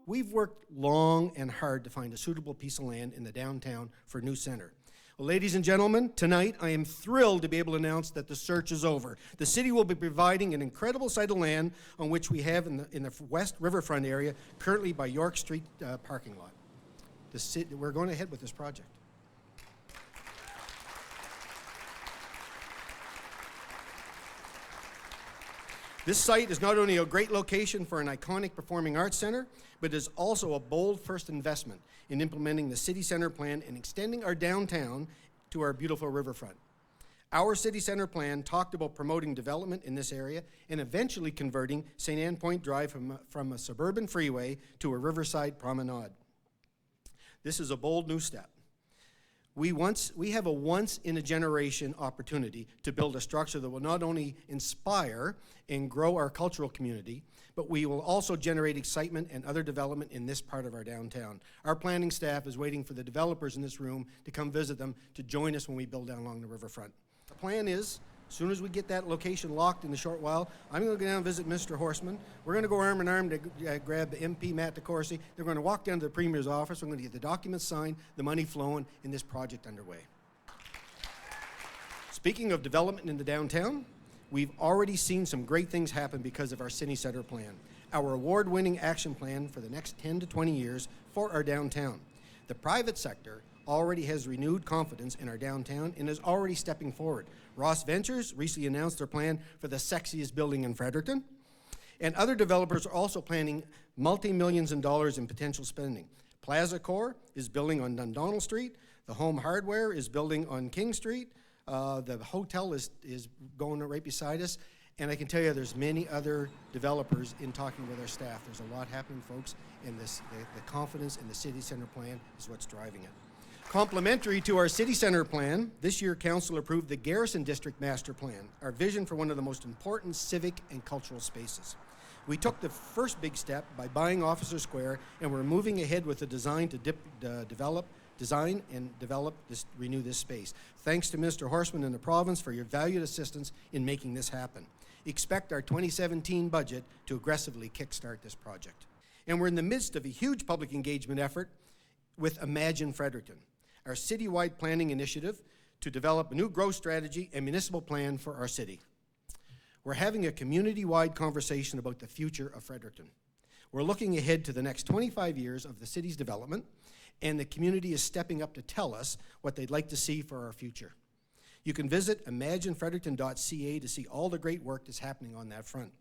we've worked long and hard to find a suitable piece of land in the downtown for a new center. Well, ladies and gentlemen, tonight I am thrilled to be able to announce that the search is over. The city will be providing an incredible site of land on which we have in the west riverfront area, currently by York Street parking lot. We're going ahead with this project. This site is not only a great location for an iconic performing arts center, but is also a bold first investment in implementing the city center plan and extending our downtown to our beautiful riverfront. Our city center plan talked about promoting development in this area and eventually converting St. Anne Point Drive from a suburban freeway to a riverside promenade. This is a bold new step. We have a once-in-a-generation opportunity to build a structure that will not only inspire and grow our cultural community, but we will also generate excitement and other development in this part of our downtown. Our planning staff is waiting for the developers in this room to come visit them to join us when we build down along the riverfront. The plan is, as soon as we get that location locked in a short while, I'm going to go down and visit Mr. Horstman. We're going to go arm in arm to grab the MP Matt DeCourcy. They're going to walk down to the Premier's office. We're going to get the documents signed, the money flowing, and this project underway. Speaking of development in the downtown, we've already seen some great things happen because of our city center plan, our award-winning action plan for the next 10 to 20 years for our downtown. The private sector already has renewed confidence in our downtown and is already stepping forward. Ross Ventures recently announced their plan for the sexiest building in Fredericton, and other developers are also planning multi-millions of dollars in potential spending. Plaza Core is building on Dundonald Street, the Home Hardware is building on King Street, the hotel is going right beside us, and I can tell you there's many other developers in talking with our staff. There's a lot happening, folks, and the confidence in the city center plan is what's driving it. Complementary to our city center plan, this year council approved the Garrison District Master Plan, our vision for one of the most important civic and cultural spaces. We took the first big step by buying Officer Square, and we're moving ahead with the design to renew this space. Thanks to Mr. Horstman and the province for your valued assistance in making this happen. Expect our 2017 budget to aggressively kickstart this project. And we're in the midst of a huge public engagement effort with Imagine Fredericton, our citywide planning initiative to develop a new growth strategy and municipal plan for our city. We're having a community-wide conversation about the future of Fredericton. We're looking ahead to the next 25 years of the city's development, and the community is stepping up to tell us what they'd like to see for our future. You can visit imaginefredericton.ca to see all the great work that's happening on that front.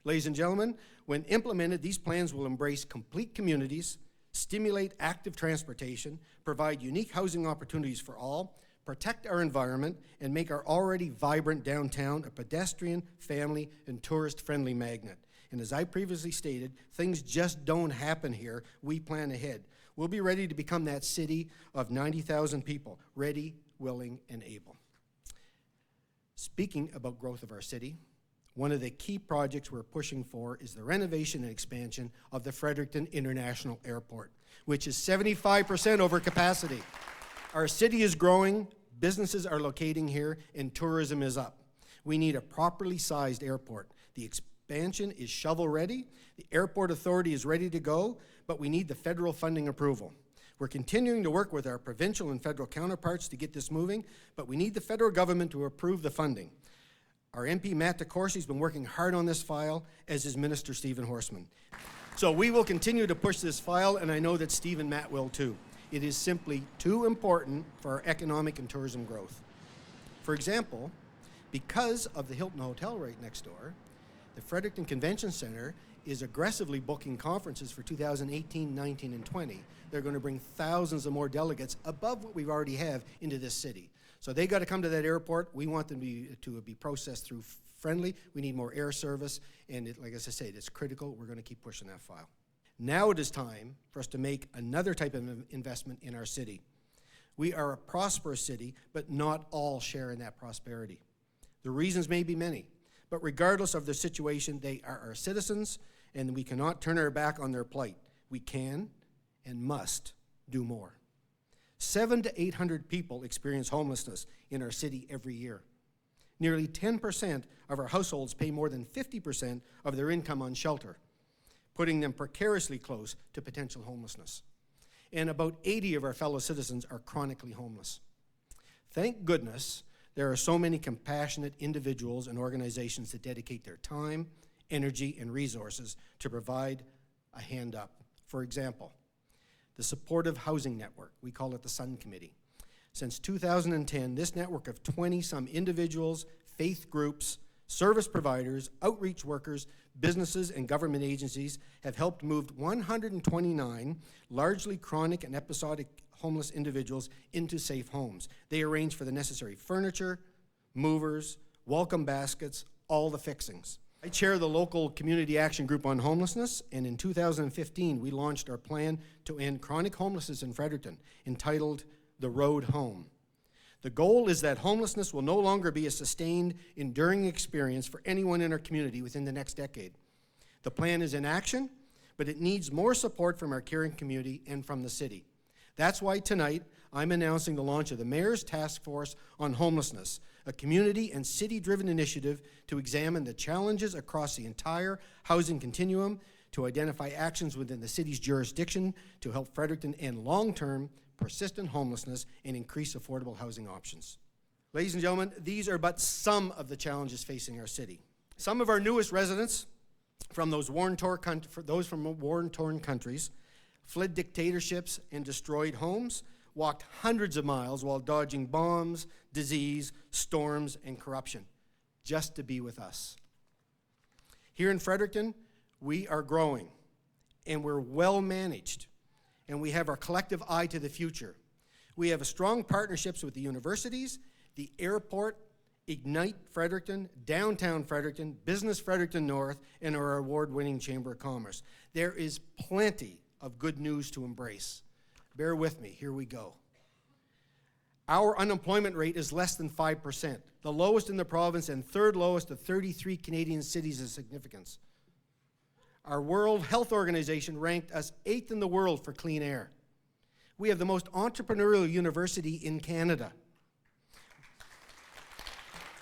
Ladies and gentlemen, when implemented, these plans will embrace complete communities, stimulate active transportation, provide unique housing opportunities for all, protect our environment, and make our already vibrant downtown a pedestrian, family, and tourist-friendly magnet. And as I previously stated, things just don't happen here. We plan ahead. We'll be ready to become that city of 90,000 people, ready, willing, and able. Speaking about growth of our city, one of the key projects we're pushing for is the renovation and expansion of the Fredericton International Airport, which is 75% over capacity. Our city is growing, businesses are locating here, and tourism is up. We need a properly sized airport. The expansion is shovel-ready, the airport authority is ready to go, but we need the federal funding approval. We're continuing to work with our provincial and federal counterparts to get this moving, but we need the federal government to approve the funding. Our MP Matt DeCourcy has been working hard on this file, as is Minister Stephen Horstman. So we will continue to push this file, and I know that Steve and Matt will too. It is simply too important for our economic and tourism growth. For example, because of the Hilton Hotel right next door, the Fredericton Convention Center is aggressively booking conferences for 2018, 19, and 20. They're going to bring thousands of more delegates above what we already have into this city. So they got to come to that airport. We want them to be processed through friendly. We need more air service, and like as I said, it's critical. We're going to keep pushing that file. Now it is time for us to make another type of investment in our city. We are a prosperous city, but not all share in that prosperity. The reasons may be many, but regardless of their situation, they are our citizens, and we cannot turn our back on their plight. We can and must do more. 700 to 800 people experience homelessness in our city every year. Nearly 10% of our households pay more than 50% of their income on shelter. putting them precariously close to potential homelessness. And about 80 of our fellow citizens are chronically homeless. Thank goodness there are so many compassionate individuals and organizations that dedicate their time, energy, and resources to provide a hand up. For example, the Supportive Housing Network, we call it the SUN Committee. Since 2010, this network of 20-some individuals, faith groups, service providers, outreach workers, businesses, and government agencies have helped move 129 largely chronic and episodic homeless individuals into safe homes. They arrange for the necessary furniture, movers, welcome baskets, all the fixings. I chair the local community action group on homelessness, and in 2015 we launched our plan to end chronic homelessness in Fredericton, entitled The Road Home. The goal is that homelessness will no longer be a sustained, enduring experience for anyone in our community within the next decade. The plan is in action, but it needs more support from our caring community and from the city. That's why tonight I'm announcing the launch of the Mayor's Task Force on Homelessness, a community and city-driven initiative to examine the challenges across the entire housing continuum, to identify actions within the city's jurisdiction to help Fredericton end long-term, persistent homelessness and increase affordable housing options. Ladies and gentlemen, these are but some of the challenges facing our city. Some of our newest residents from those war-torn countries fled dictatorships and destroyed homes, walked hundreds of miles while dodging bombs, disease, storms, and corruption, just to be with us. Here in Fredericton, we are growing, and we're well managed, and we have our collective eye to the future. We have strong partnerships with the universities, the airport, Ignite Fredericton, Downtown Fredericton, Business Fredericton North, and our award-winning Chamber of Commerce. There is plenty of good news to embrace. Bear with me, here we go. Our unemployment rate is less than 5%, the lowest in the province and third lowest of 33 Canadian cities of significance. Our World Health Organization ranked us 8th in the world for clean air. We have the most entrepreneurial university in Canada.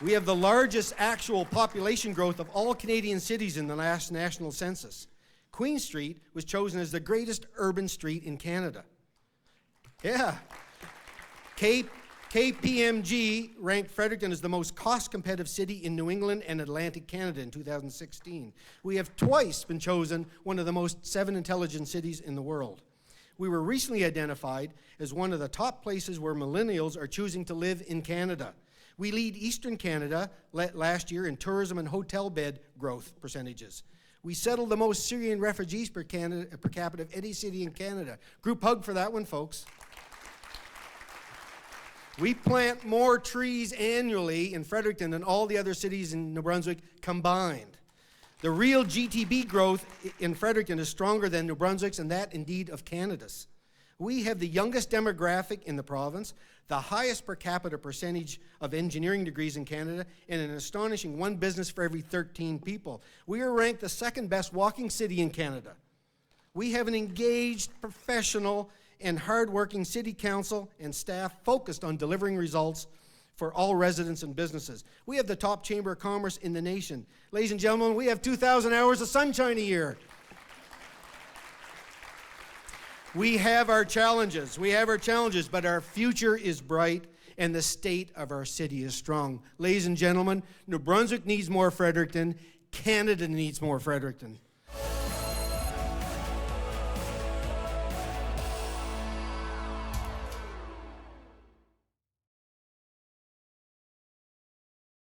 We have the largest actual population growth of all Canadian cities in the last national census. Queen Street was chosen as the greatest urban street in Canada. Yeah. KPMG ranked Fredericton as the most cost-competitive city in New England and Atlantic Canada in 2016. We have twice been chosen one of the most 7 intelligent cities in the world. We were recently identified as one of the top places where millennials are choosing to live in Canada. We lead Eastern Canada last year in tourism and hotel bed growth percentages. We settled the most Syrian refugees per capita of any city in Canada. Group hug for that one, folks. We plant more trees annually in Fredericton than all the other cities in New Brunswick combined. The real GTB growth in Fredericton is stronger than New Brunswick's, and that indeed of Canada's. We have the youngest demographic in the province, the highest per capita percentage of engineering degrees in Canada, and an astonishing 1 business for every 13 people. We are ranked the 2nd best walking city in Canada. We have an engaged, professional, and hard-working city council and staff focused on delivering results for all residents and businesses. We have the top Chamber of Commerce in the nation. Ladies and gentlemen, we have 2,000 hours of sunshine a year. We have our challenges, but our future is bright and the state of our city is strong. Ladies and gentlemen, New Brunswick needs more Fredericton. Canada needs more Fredericton.